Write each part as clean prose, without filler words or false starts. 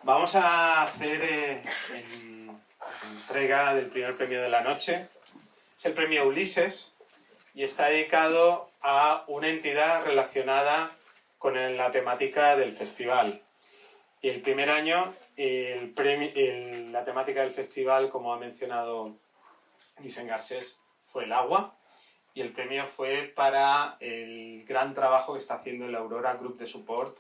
Vamos a hacer entrega del primer premio de la noche. Es el premio Ulises y está dedicado a una entidad relacionada con la temática del festival. Y el primer año, la temática del festival, como ha mencionado Vicent Garcés, fue el agua. Y el premio fue para el gran trabajo que está haciendo el Aurora Group de Support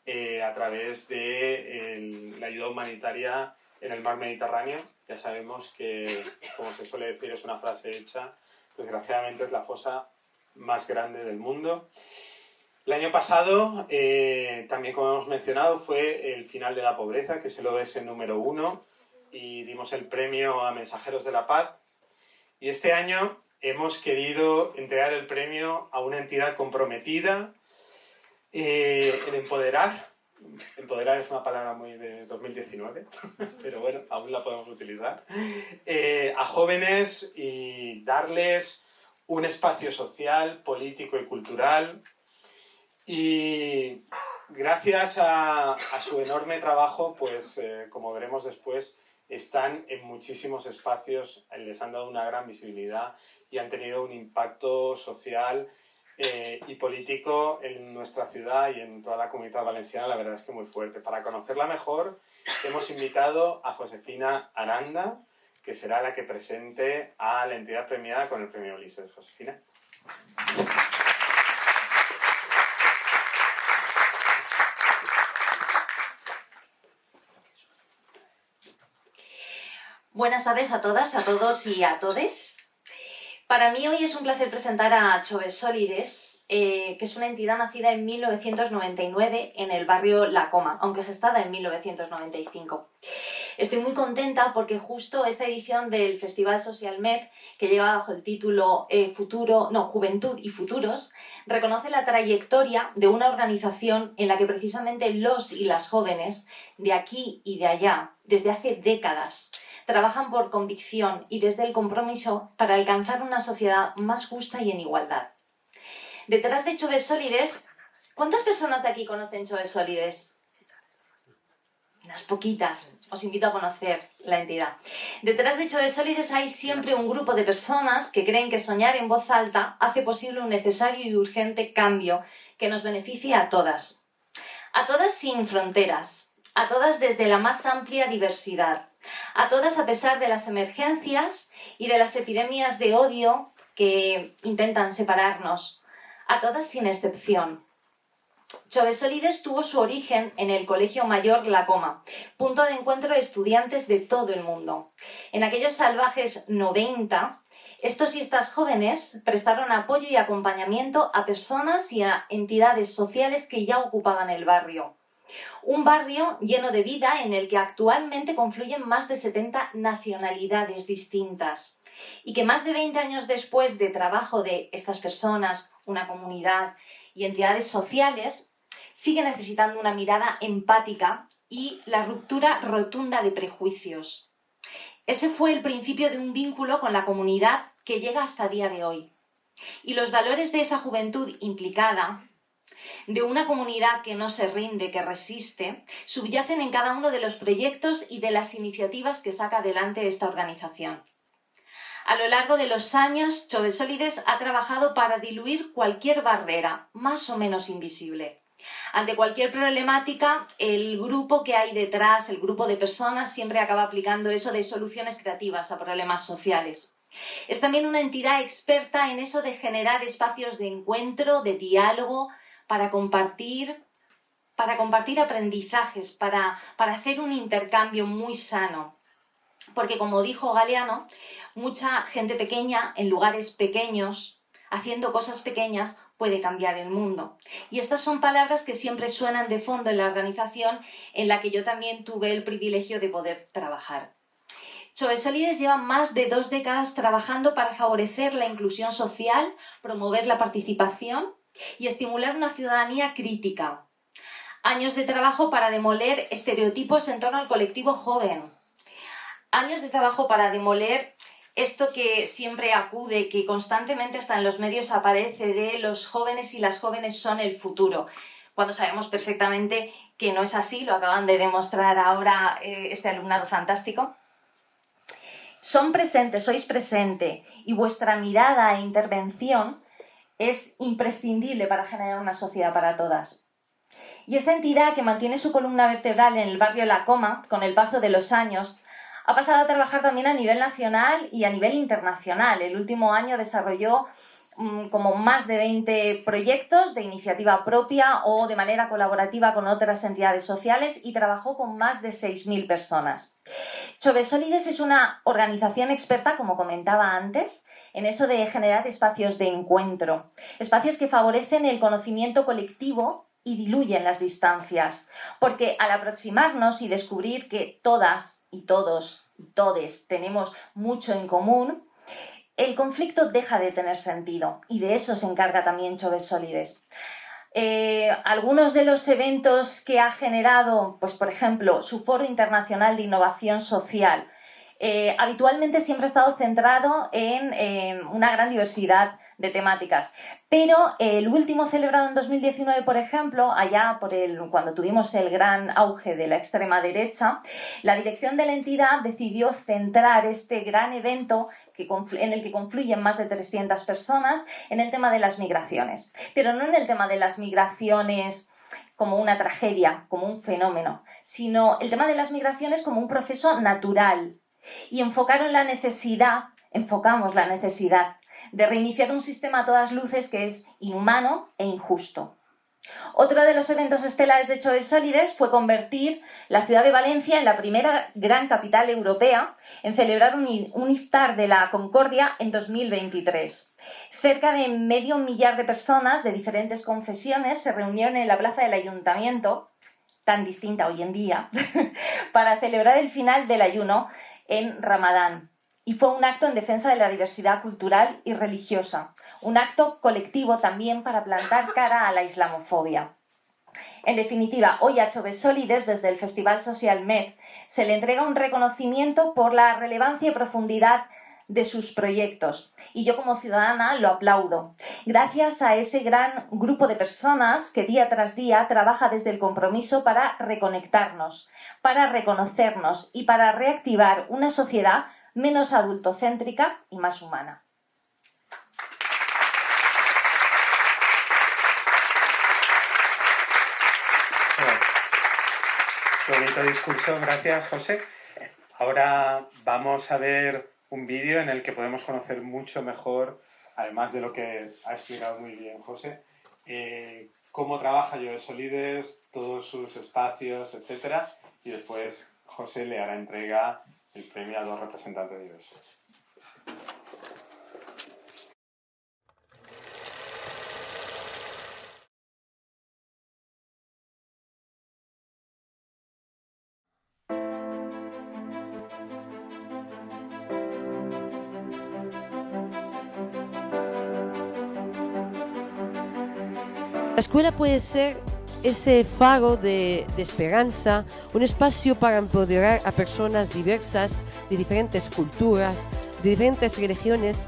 a través de la ayuda humanitaria en el mar Mediterráneo. Ya sabemos que, como se suele decir, es una frase hecha, desgraciadamente es la fosa más grande del mundo. El año pasado, también como hemos mencionado, fue el final de la pobreza, que es el ODS número 1, y dimos el premio a Mensajeros de la Paz. Y este año hemos querido entregar el premio a una entidad comprometida en empoderar. Empoderar es una palabra muy de 2019, pero bueno, aún la podemos utilizar. A jóvenes y darles un espacio social, político y cultural. Y gracias a su enorme trabajo, pues como veremos después, están en muchísimos espacios, les han dado una gran visibilidad y han tenido un impacto social y político en nuestra ciudad y en toda la comunidad valenciana, la verdad es que muy fuerte. Para conocerla mejor, hemos invitado a Josefina Aranda, que será la que presente a la entidad premiada con el premio Ulises. Josefina. Buenas tardes a todas, a todos y a todes. Para mí hoy es un placer presentar a Xoves Sòlides, que es una entidad nacida en 1999 en el barrio La Coma, aunque gestada en 1995. Estoy muy contenta porque justo esta edición del Festival Social Med, que lleva bajo el título Juventud y Futuros, reconoce la trayectoria de una organización en la que precisamente los y las jóvenes de aquí y de allá, desde hace décadas, trabajan por convicción y desde el compromiso para alcanzar una sociedad más justa y en igualdad. Detrás de Xoves Sòlides, ¿cuántas personas de aquí conocen Xoves Sòlides? Unas poquitas. Os invito a conocer la entidad. Detrás de Xoves Sòlides hay siempre un grupo de personas que creen que soñar en voz alta hace posible un necesario y urgente cambio que nos beneficie a todas. A todas sin fronteras, a todas desde la más amplia diversidad, a todas a pesar de las emergencias y de las epidemias de odio que intentan separarnos, a todas sin excepción. Xoves Sòlides tuvo su origen en el Colegio Mayor La Coma, punto de encuentro de estudiantes de todo el mundo. En aquellos salvajes 90, estos y estas jóvenes prestaron apoyo y acompañamiento a personas y a entidades sociales que ya ocupaban el barrio. Un barrio lleno de vida en el que actualmente confluyen más de 70 nacionalidades distintas y que más de 20 años después de trabajo de estas personas, una comunidad y entidades sociales, sigue necesitando una mirada empática y la ruptura rotunda de prejuicios. Ese fue el principio de un vínculo con la comunidad que llega hasta el día de hoy. Y los valores de esa juventud implicada, de una comunidad que no se rinde, que resiste, subyacen en cada uno de los proyectos y de las iniciativas que saca adelante esta organización. A lo largo de los años, Xoves Sòlides ha trabajado para diluir cualquier barrera, más o menos invisible. Ante cualquier problemática, el grupo que hay detrás, el grupo de personas, siempre acaba aplicando eso de soluciones creativas a problemas sociales. Es también una entidad experta en eso de generar espacios de encuentro, de diálogo, para compartir aprendizajes, para hacer un intercambio muy sano. Porque, como dijo Galeano, mucha gente pequeña en lugares pequeños, haciendo cosas pequeñas, puede cambiar el mundo. Y estas son palabras que siempre suenan de fondo en la organización en la que yo también tuve el privilegio de poder trabajar. Xoves Sòlides lleva más de 2 décadas trabajando para favorecer la inclusión social, promover la participación y estimular una ciudadanía crítica. Años de trabajo para demoler estereotipos en torno al colectivo joven. Años de trabajo para demoler esto que siempre acude, que constantemente hasta en los medios aparece, de los jóvenes y las jóvenes son el futuro, cuando sabemos perfectamente que no es así, lo acaban de demostrar ahora este alumnado fantástico. Son presentes, sois presente, y vuestra mirada e intervención es imprescindible para generar una sociedad para todas. Y esta entidad, que mantiene su columna vertebral en el barrio La Coma, con el paso de los años, ha pasado a trabajar también a nivel nacional y a nivel internacional. El último año desarrolló como más de 20 proyectos de iniciativa propia o de manera colaborativa con otras entidades sociales y trabajó con más de 6.000 personas. Chove-Solides es una organización experta, como comentaba antes, en eso de generar espacios de encuentro, espacios que favorecen el conocimiento colectivo y diluyen las distancias, porque al aproximarnos y descubrir que todas y todos y todes tenemos mucho en común, el conflicto deja de tener sentido, y de eso se encarga también Chove-Solides. Algunos de los eventos que ha generado, pues por ejemplo, su Foro Internacional de Innovación Social, habitualmente siempre ha estado centrado en una gran diversidad de temáticas, pero el último, celebrado en 2019, por ejemplo, allá cuando tuvimos el gran auge de la extrema derecha, la dirección de la entidad decidió centrar este gran evento en el que confluyen más de 300 personas en el tema de las migraciones, pero no en el tema de las migraciones como una tragedia, como un fenómeno, sino el tema de las migraciones como un proceso natural, y enfocamos la necesidad de reiniciar un sistema a todas luces que es inhumano e injusto. Otro de los eventos estelares de Chove-Solides fue convertir la ciudad de Valencia en la primera gran capital europea en celebrar un iftar de la Concordia en 2023. Cerca de 500.000 de personas de diferentes confesiones se reunieron en la plaza del Ayuntamiento, tan distinta hoy en día, para celebrar el final del ayuno en Ramadán. Y fue un acto en defensa de la diversidad cultural y religiosa, un acto colectivo también para plantar cara a la islamofobia. En definitiva, hoy a Chove-Solides, desde el Festival Social Med, se le entrega un reconocimiento por la relevancia y profundidad de sus proyectos, y yo como ciudadana lo aplaudo. Gracias a ese gran grupo de personas que día tras día trabaja desde el compromiso para reconectarnos, para reconocernos y para reactivar una sociedad menos adultocéntrica y más humana. Bonito discurso, gracias José. Ahora vamos a ver un vídeo en el que podemos conocer mucho mejor, además de lo que ha explicado muy bien José, cómo trabaja Chove-Solides, todos sus espacios, etc. Y después José le hará entrega el premio a 2 representantes diversos. La escuela puede ser ese faro de esperanza, un espacio para empoderar a personas diversas, de diferentes culturas, de diferentes religiones,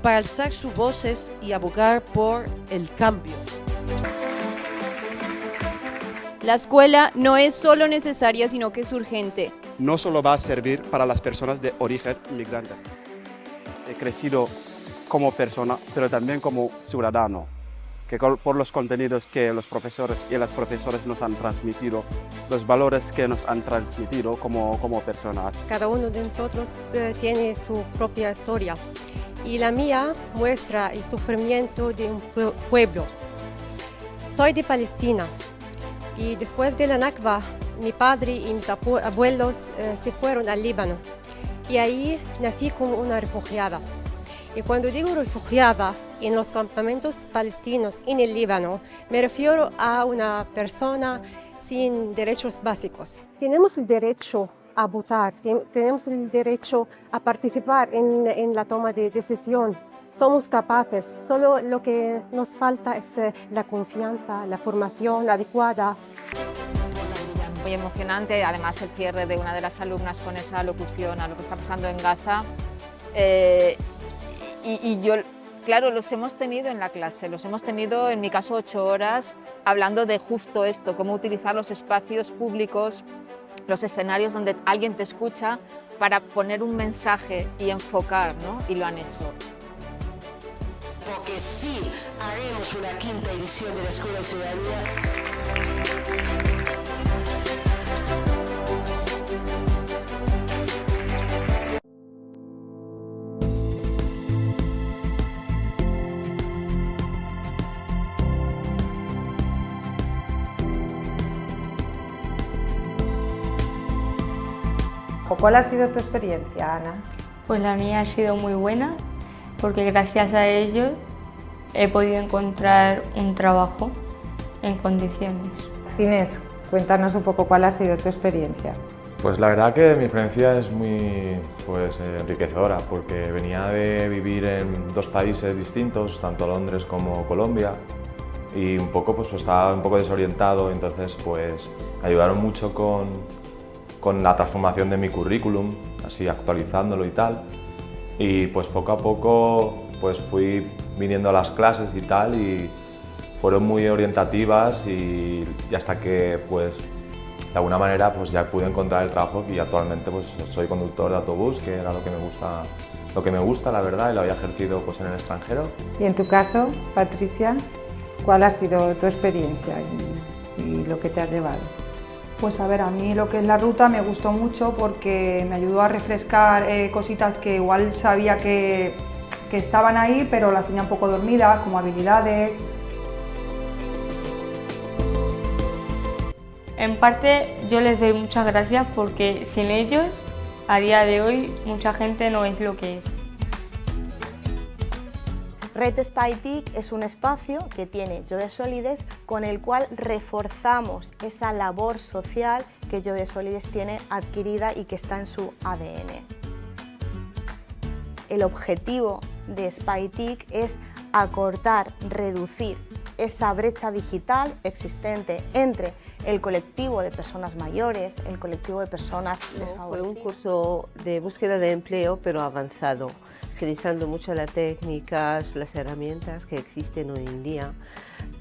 para alzar sus voces y abogar por el cambio. La escuela no es solo necesaria, sino que es urgente. No solo va a servir para las personas de origen inmigrantes. He crecido como persona, pero también como ciudadano, que por los contenidos que los profesores y las profesoras nos han transmitido, los valores que nos han transmitido como personas. Cada uno de nosotros tiene su propia historia, y la mía muestra el sufrimiento de un pueblo. Soy de Palestina, y después de la Nakba, mi padre y mis abuelos se fueron al Líbano, y ahí nací como una refugiada. Y cuando digo refugiada, en los campamentos palestinos en el Líbano, me refiero a una persona sin derechos básicos. Tenemos el derecho a votar, tenemos el derecho a participar en la toma de decisión. Somos capaces, solo lo que nos falta es la confianza, la formación adecuada. Muy emocionante, además el cierre de una de las alumnas con esa locución a lo que está pasando en Gaza. Y yo Claro, los hemos tenido en la clase, los hemos tenido en mi caso 8 horas hablando de justo esto, cómo utilizar los espacios públicos, los escenarios donde alguien te escucha para poner un mensaje y enfocar, ¿no? Y lo han hecho. Porque sí, haremos una 5ª edición de la Escuela de Ciudadanía. ¿Cuál ha sido tu experiencia, Ana? Pues la mía ha sido muy buena, porque gracias a ellos he podido encontrar un trabajo en condiciones. Inés, cuéntanos un poco cuál ha sido tu experiencia. Pues la verdad que mi experiencia es muy enriquecedora, porque venía de vivir en 2 países distintos, tanto Londres como Colombia, y un poco pues estaba un poco desorientado, entonces pues me ayudaron mucho con la transformación de mi currículum, así actualizándolo y tal, y pues poco a poco pues fui viniendo a las clases y tal, y fueron muy orientativas y hasta que pues de alguna manera pues ya pude encontrar el trabajo y actualmente pues soy conductor de autobús, que era lo que me gusta la verdad, y lo había ejercido pues en el extranjero. Y en tu caso, Patricia, ¿cuál ha sido tu experiencia y lo que te ha llevado? Pues a ver, a mí lo que es la ruta me gustó mucho porque me ayudó a refrescar cositas que igual sabía que estaban ahí, pero las tenía un poco dormidas, como habilidades. En parte yo les doy muchas gracias porque sin ellos, a día de hoy, mucha gente no es lo que es. Red SPI-TIC es un espacio que tiene Jove Solides con el cual reforzamos esa labor social que Jove Solides tiene adquirida y que está en su ADN. El objetivo de SPI-TIC es acortar, reducir esa brecha digital existente entre el colectivo de personas mayores, el colectivo de personas desfavorecidas. Fue un curso de búsqueda de empleo, pero avanzado, utilizando mucho las técnicas, las herramientas que existen hoy en día,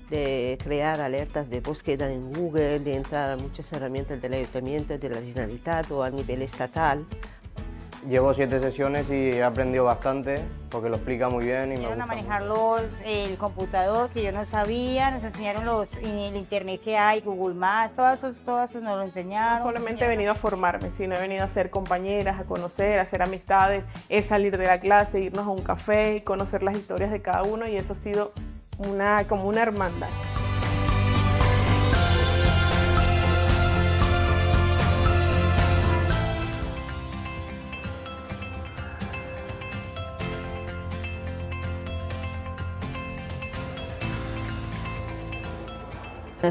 de crear alertas de búsqueda en Google, de entrar a muchas herramientas del Ayuntamiento, de la Generalitat o a nivel estatal. Llevo 7 sesiones y he aprendido bastante porque lo explica muy bien y me gusta. A manejar el computador que yo no sabía, nos enseñaron el internet que hay, Google Maps, todo eso nos lo enseñaron. No solamente he venido a formarme, sino he venido a ser compañeras, a conocer, a hacer amistades, es salir de la clase, irnos a un café y conocer las historias de cada uno, y eso ha sido como una hermandad.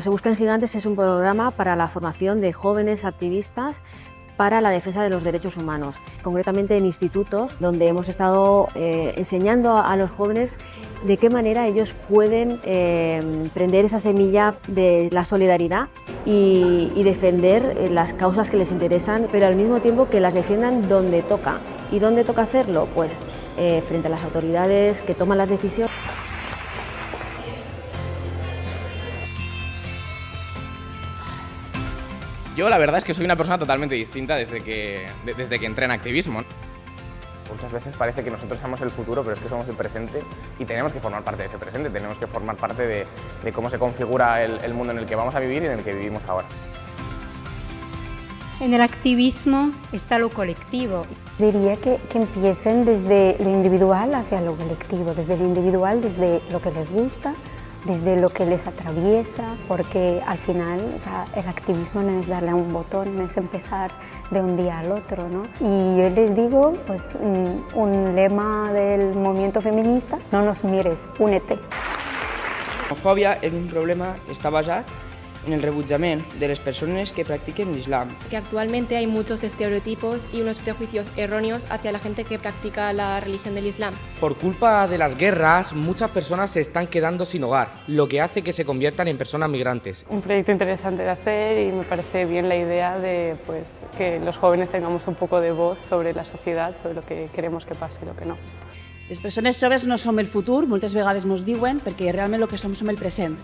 Se Buscan Gigantes es un programa para la formación de jóvenes activistas para la defensa de los derechos humanos, concretamente en institutos, donde hemos estado enseñando a los jóvenes de qué manera ellos pueden prender esa semilla de la solidaridad y defender las causas que les interesan, pero al mismo tiempo que las defiendan donde toca. ¿Y dónde toca hacerlo? Pues frente a las autoridades que toman las decisiones. Yo la verdad es que soy una persona totalmente distinta desde que entré en activismo. Muchas veces parece que nosotros somos el futuro, pero es que somos el presente y tenemos que formar parte de ese presente, tenemos que formar parte de cómo se configura el mundo en el que vamos a vivir y en el que vivimos ahora. En el activismo está lo colectivo. Diría que empiecen desde lo individual hacia lo colectivo, desde lo individual, desde lo que les gusta, desde lo que les atraviesa, porque al final el activismo no es darle a un botón, no es empezar de un día al otro, ¿no? Y yo les digo, pues un lema del movimiento feminista, no nos mires, únete. La homofòbia és un problema que està basat en el rebutjament de les persones que practiquen l'Islam. Que actualmente hay muchos estereotipos y unos prejuicios erróneos hacia la gente que practica la religión del Islam. Por culpa de las guerras, muchas personas se están quedando sin hogar, lo que hace que se conviertan en personas migrantes. Un proyecto interesante de hacer y me parece bien la idea de que los jóvenes tengamos un poco de voz sobre la sociedad, sobre lo que queremos que pase y lo que no. Les persones joves no som el futur, moltes vegades mos diuen, perquè realment el que som el present.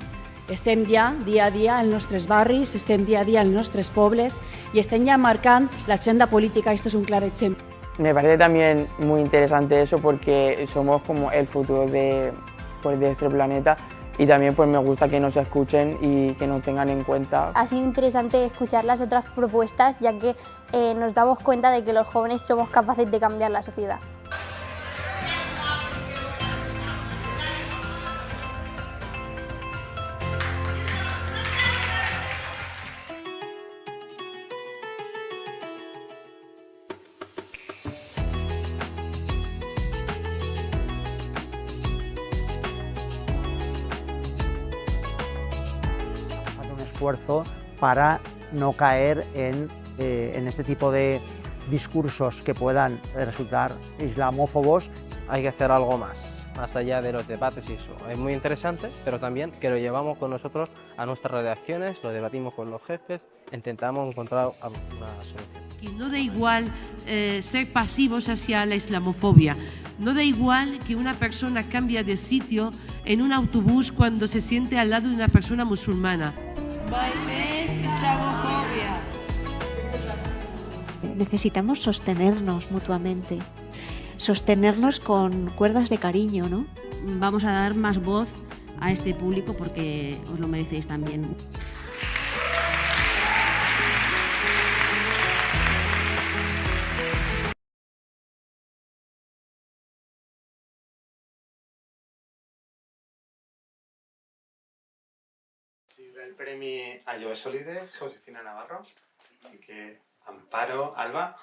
Estem ja dia a dia en els nostres barris, estem dia a dia en els nostres pobles i estem ja marcant l'agenda política. Esto es un clar ejemplo. Me parece también muy interesante eso porque somos como el futuro de este planeta y también pues me gusta que nos escuchen y que nos tengan en cuenta. Ha sido interesante escuchar las otras propuestas ya que nos damos cuenta de que los jóvenes somos capaces de cambiar la sociedad. Esfuerzo para no caer en este tipo de discursos que puedan resultar islamófobos. Hay que hacer algo más allá de los debates y eso. Es muy interesante, pero también que lo llevamos con nosotros a nuestras redacciones, lo debatimos con los jefes, intentamos encontrar una solución. Y no da igual ser pasivos hacia la islamofobia. No da igual que una persona cambie de sitio en un autobús cuando se siente al lado de una persona musulmana. Necesitamos sostenernos mutuamente, sostenernos con cuerdas de cariño, ¿no? Vamos a dar más voz a este público porque os lo merecéis también. El premio a Joves Sòlides, Josefina Navarro. Així que, Amparo, Alba.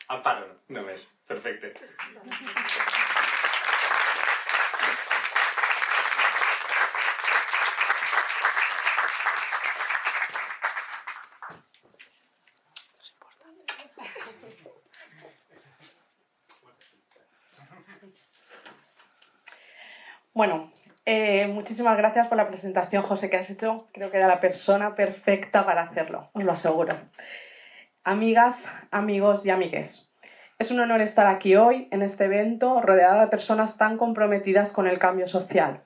Amparo, només. Perfecte. Bueno, muchísimas gracias por la presentación, José, que has hecho. Creo que era la persona perfecta para hacerlo, os lo aseguro. Amigas, amigos y amigues, es un honor estar aquí hoy en este evento rodeada de personas tan comprometidas con el cambio social.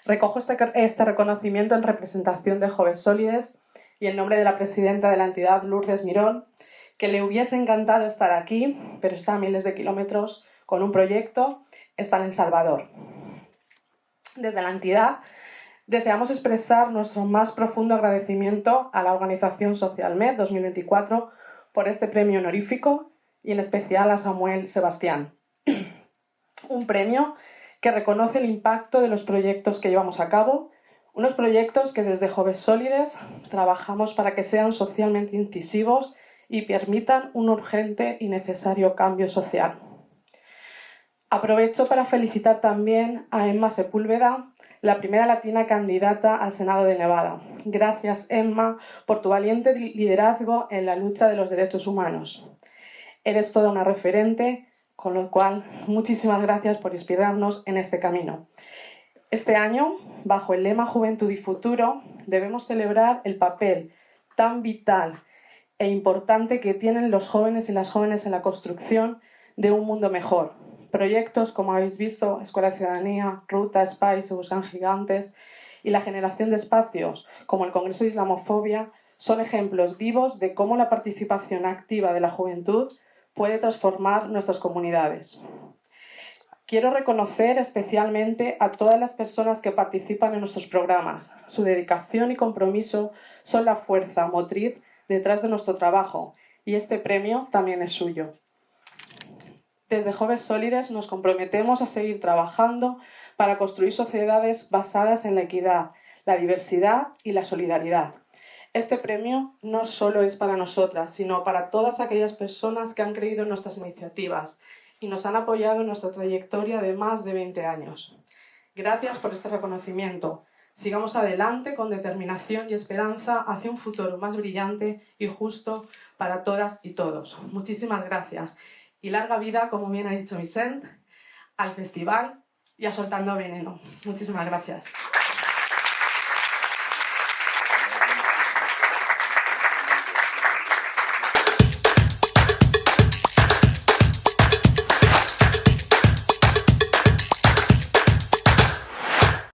Recojo este reconocimiento en representación de Joves Sòlides y en nombre de la presidenta de la entidad, Lourdes Mirón, que le hubiese encantado estar aquí, pero está a miles de kilómetros con un proyecto, está en El Salvador. Desde la entidad deseamos expresar nuestro más profundo agradecimiento a la organización SocialMed 2024 por este premio honorífico y en especial a Samuel Sebastián. Un premio que reconoce el impacto de los proyectos que llevamos a cabo, unos proyectos que desde Joves Sòlides trabajamos para que sean socialmente incisivos y permitan un urgente y necesario cambio social. Aprovecho para felicitar también a Emma Sepúlveda, la primera latina candidata al Senado de Nevada. Gracias, Emma, por tu valiente liderazgo en la lucha de los derechos humanos. Eres toda una referente, con lo cual, muchísimas gracias por inspirarnos en este camino. Este año, bajo el lema Juventud y Futuro, debemos celebrar el papel tan vital e importante que tienen los jóvenes y las jóvenes en la construcción de un mundo mejor. Proyectos, como habéis visto, Escuela de Ciudadanía, Ruta, SPY, Se Buscan Gigantes y la generación de espacios, como el Congreso de Islamofobia, son ejemplos vivos de cómo la participación activa de la juventud puede transformar nuestras comunidades. Quiero reconocer especialmente a todas las personas que participan en nuestros programas. Su dedicación y compromiso son la fuerza motriz detrás de nuestro trabajo y este premio también es suyo. Desde Joves Sòlides nos comprometemos a seguir trabajando para construir sociedades basadas en la equidad, la diversidad y la solidaridad. Este premio no solo es para nosotras, sino para todas aquellas personas que han creído en nuestras iniciativas y nos han apoyado en nuestra trayectoria de más de 20 años. Gracias por este reconocimiento. Sigamos adelante con determinación y esperanza hacia un futuro más brillante y justo para todas y todos. Muchísimas gracias. Y larga vida, como bien ha dicho Vicent, al festival y a Soltando Veneno. Muchísimas gracias.